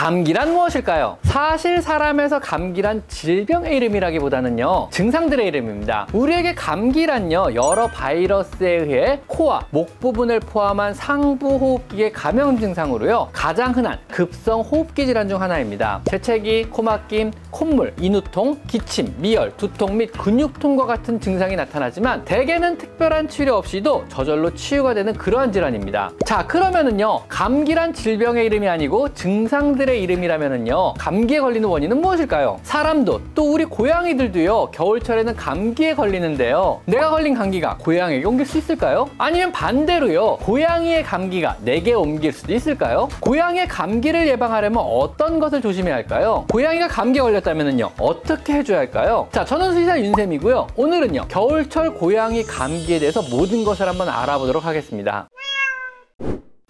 감기란 무엇일까요? 사실 사람에서 감기란 질병의 이름이라기보다는요, 증상들의 이름입니다. 우리에게 감기란요, 여러 바이러스에 의해 코와 목 부분을 포함한 상부 호흡기의 감염 증상으로요, 가장 흔한 급성 호흡기 질환 중 하나입니다. 재채기, 코막힘, 콧물, 인후통, 기침, 미열, 두통 및 근육통과 같은 증상이 나타나지만 대개는 특별한 치료 없이도 저절로 치유가 되는 그러한 질환입니다. 자, 그러면은요, 감기란 질병의 이름이 아니고 증상들의 이름이라면은요, 감기에 걸리는 원인은 무엇일까요? 사람도 또 우리 고양이들도요, 겨울철에는 감기에 걸리는데요, 내가 걸린 감기가 고양이에게 옮길 수 있을까요? 아니면 반대로요, 고양이의 감기가 내게 옮길 수도 있을까요? 고양이의 감기를 예방하려면 어떤 것을 조심해야 할까요? 고양이가 감기에 걸렸다면은요, 어떻게 해줘야 할까요? 자, 저는 수의사 윤쌤이고요. 오늘은요, 겨울철 고양이 감기에 대해서 모든 것을 한번 알아보도록 하겠습니다.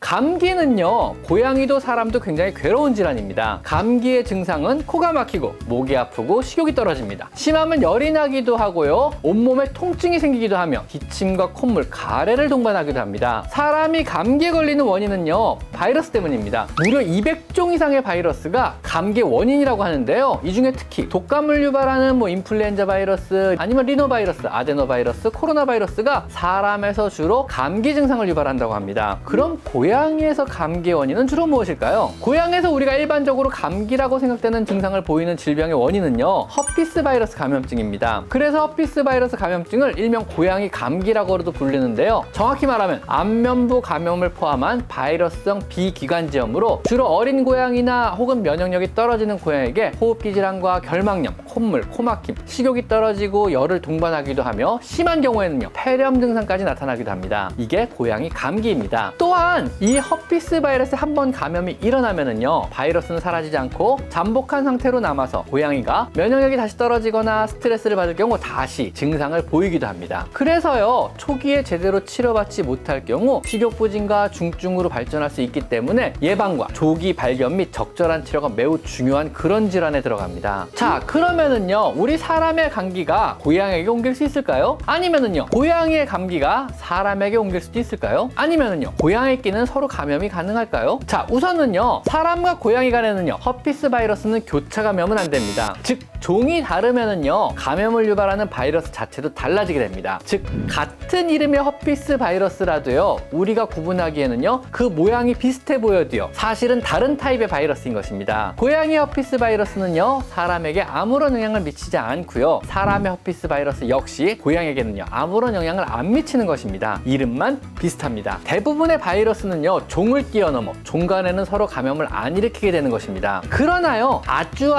감기는요, 고양이도 사람도 굉장히 괴로운 질환입니다. 감기의 증상은 코가 막히고 목이 아프고 식욕이 떨어집니다. 심하면 열이 나기도 하고요, 온몸에 통증이 생기기도 하며 기침과 콧물, 가래를 동반하기도 합니다. 사람이 감기에 걸리는 원인은요, 바이러스 때문입니다. 무려 200종 이상의 바이러스가 감기의 원인이라고 하는데요, 이 중에 특히 독감을 유발하는 인플루엔자 바이러스, 아니면 리노바이러스, 아데노바이러스, 코로나 바이러스가 사람에서 주로 감기 증상을 유발한다고 합니다. 그럼 고양이에서 감기의 원인은 주로 무엇일까요? 고양이에서 우리가 일반적으로 감기라고 생각되는 증상을 보이는 질병의 원인은요, 허피스 바이러스 감염증입니다. 그래서 허피스 바이러스 감염증을 일명 고양이 감기라고도 부르는데요, 정확히 말하면 안면부 감염을 포함한 바이러스성 비기관지염으로 주로 어린 고양이나 혹은 면역력이 떨어지는 고양이에게 호흡기 질환과 결막염, 콧물, 코막힘, 식욕이 떨어지고 열을 동반하기도 하며 심한 경우에는요, 폐렴 증상까지 나타나기도 합니다. 이게 고양이 감기입니다. 또한 이 허피스 바이러스에 한번 감염이 일어나면은요, 바이러스는 사라지지 않고 잠복한 상태로 남아서 고양이가 면역력이 다시 떨어지거나 스트레스를 받을 경우 다시 증상을 보이기도 합니다. 그래서요, 초기에 제대로 치료받지 못할 경우 식욕부진과 중증으로 발전할 수 있기 때문에 예방과 조기 발견 및 적절한 치료가 매우 중요한 그런 질환에 들어갑니다. 자, 그러면은요, 우리 사람의 감기가 고양이에게 옮길 수 있을까요? 아니면은요, 고양이의 감기가 사람에게 옮길 수도 있을까요? 아니면은요, 고양이끼는 서로 감염이 가능할까요? 자, 우선은요, 사람과 고양이 간에는요, 허피스 바이러스는 교차 감염은 안 됩니다. 즉, 종이 다르면은요, 감염을 유발하는 바이러스 자체도 달라지게 됩니다. 즉, 같은 이름의 허피스 바이러스라도요, 우리가 구분하기에는요, 그 모양이 비슷해 보여도요, 사실은 다른 타입의 바이러스인 것입니다. 고양이 허피스 바이러스는요, 사람에게 아무런 영향을 미치지 않고요, 사람의 허피스 바이러스 역시 고양이에게는요, 아무런 영향을 안 미치는 것입니다. 이름만 비슷합니다. 대부분의 바이러스는요, 종을 뛰어넘어 종 간에는 서로 감염을 안 일으키게 되는 것입니다. 그러나요, 아주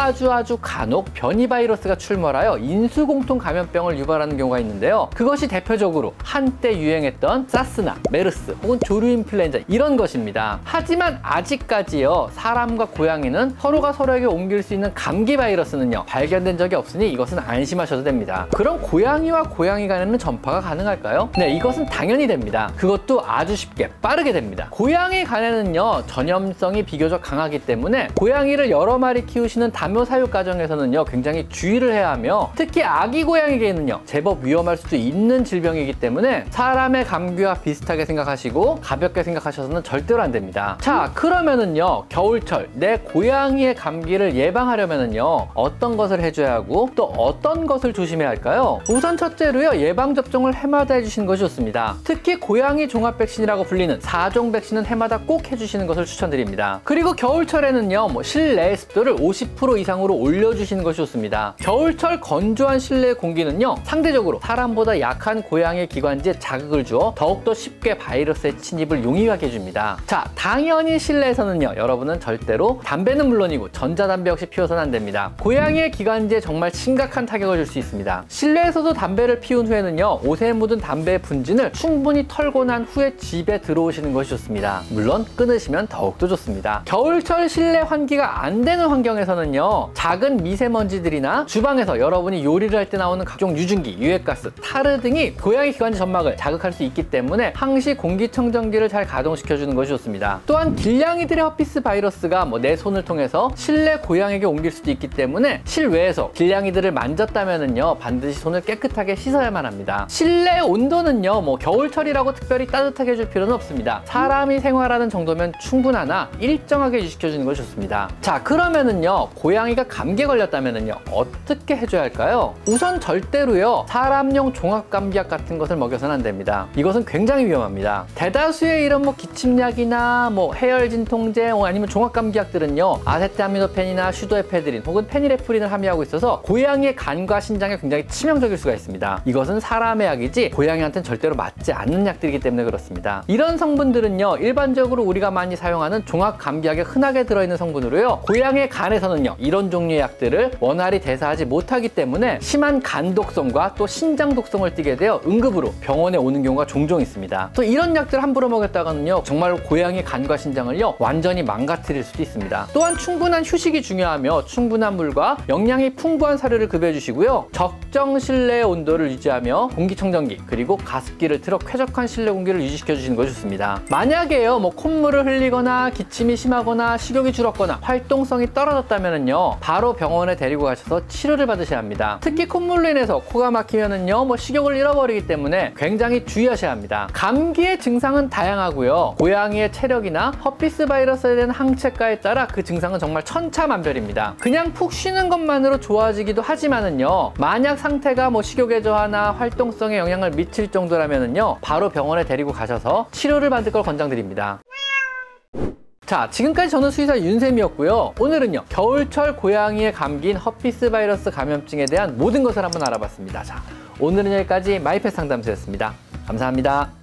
간혹 변이 바이러스가 출몰하여 인수공통 감염병을 유발하는 경우가 있는데요, 그것이 대표적으로 한때 유행했던 사스나 메르스 혹은 조류 인플루엔자 이런 것입니다. 하지만 아직까지요, 사람과 고양이는 서로가 서로에게 옮길 수 있는 감기 바이러스는요, 발견된 적이 없으니 이것은 안심하셔도 됩니다. 그럼 고양이와 고양이 간에는 전파가 가능할까요? 네, 이것은 당연히 됩니다. 그것도 아주 쉽게 빠르게 됩니다. 고양이 간에는요, 전염성이 비교적 강하기 때문에 고양이를 여러 마리 키우시는 다묘 사육 가정에서는요, 굉장히 주의를 해야 하며, 특히 아기 고양이에게는요, 제법 위험할 수도 있는 질병이기 때문에 사람의 감기와 비슷하게 생각하시고 가볍게 생각하셔서는 절대로 안 됩니다. 자, 그러면은요, 겨울철 내 고양이의 감기를 예방하려면은요, 어떤 것을 해줘야 하고 또 어떤 것을 조심해야 할까요? 우선 첫째로요, 예방접종을 해마다 해주시는 것이 좋습니다. 특히 고양이 종합 백신이라고 불리는 4종 백신은 해마다 꼭 해주시는 것을 추천드립니다. 그리고 겨울철에는요, 실내 습도를 50% 이상으로 올려주시는 것이 좋습니다. 겨울철 건조한 실내 공기는요, 상대적으로 사람보다 약한 고양이 기관지에 자극을 주어 더욱더 쉽게 바이러스의 침입을 용이하게 해줍니다. 자, 당연히 실내에서는요, 여러분은 절대로 담배는 물론이고 전자담배 역시 피워서는 안 됩니다. 고양이의 기관지에 정말 심각한 타격을 줄 수 있습니다. 실내에서도 담배를 피운 후에는요, 옷에 묻은 담배의 분진을 충분히 털고 난 후에 집에 들어오시는 것이 좋습니다. 물론 끊으시면 더욱더 좋습니다. 겨울철 실내 환기가 안 되는 환경에서는요, 작은 미세먼지들이나 주방에서 여러분이 요리를 할 때 나오는 각종 유증기, 유해가스, 타르 등이 고양이 기관지 점막을 자극할 수 있기 때문에 항시 공기청정기를 잘 가동시켜주는 것이 좋습니다. 또한 길냥이들의 허피스 바이러스가 내 손을 통해서 실내 고양이에게 옮길 수도 있기 때문에 실외에서 길냥이들을 만졌다면은요, 반드시 손을 깨끗하게 씻어야만 합니다. 실내 온도는요, 겨울철이라고 특별히 따뜻하게 해줄 필요는 없습니다. 사람이 생활하는 정도면 충분하나 일정하게 유지시켜주는 것이 좋습니다. 자, 그러면은요, 고양이가 감기에 걸렸다면은요, 어떻게 해줘야 할까요? 우선 절대로요, 사람용 종합감기약 같은 것을 먹여서는 안 됩니다. 이것은 굉장히 위험합니다. 대다수의 이런 기침약이나 해열 진통제 아니면 종합감기약들은요, 아세트아미노펜이나 슈도에페드린 혹은 페니레프린을 함유하고 있어서 고양이의 간과 신장에 굉장히 치명적일 수가 있습니다. 이것은 사람의 약이지 고양이한테는 절대로 맞지 않는 약들이기 때문에 그렇습니다. 이런 성분들은요, 일반적으로 우리가 많이 사용하는 종합감기약에 흔하게 들어있는 성분으로요, 고양이의 간에서는요, 이런 종류의 약들을 원활히 대사하지 못하기 때문에 심한 간 독성과 또 신장 독성을 띠게 되어 응급으로 병원에 오는 경우가 종종 있습니다. 또 이런 약들을 함부로 먹였다가는요, 정말 고양이 간과 신장을요, 완전히 망가뜨릴 수도 있습니다. 또한 충분한 휴식이 중요하며 충분한 물과 영양이 풍부한 사료를 급여해 주시고요, 적정 실내 온도를 유지하며 공기청정기 그리고 가습기를 틀어 쾌적한 실내 공기를 유지시켜 주시는 것이 좋습니다. 만약에요, 콧물을 흘리거나 기침이 심하거나 식욕이 줄었거나 활동성이 떨어졌다면은요, 바로 병원에 데리고 가셔서 치료를 받으셔야 합니다. 특히 콧물로 인해서 코가 막히면은요, 식욕을 잃어버리기 때문에 굉장히 주의하셔야 합니다. 감기의 증상은 다양하고요, 고양이의 체력이나 허피스 바이러스에 대한 항체가에 따라 그 증상은 정말 천차만별입니다. 그냥 푹 쉬는 것만으로 좋아지기도 하지만은요, 만약 상태가 식욕의 저하나 활동성에 영향을 미칠 정도라면은요, 바로 병원에 데리고 가셔서 치료를 받을 걸 권장드립니다. 자, 지금까지 저는 수의사 윤쌤이었고요. 오늘은요, 겨울철 고양이의 감기인 허피스 바이러스 감염증에 대한 모든 것을 한번 알아봤습니다. 자, 오늘은 여기까지 마이펫 상담소였습니다. 감사합니다.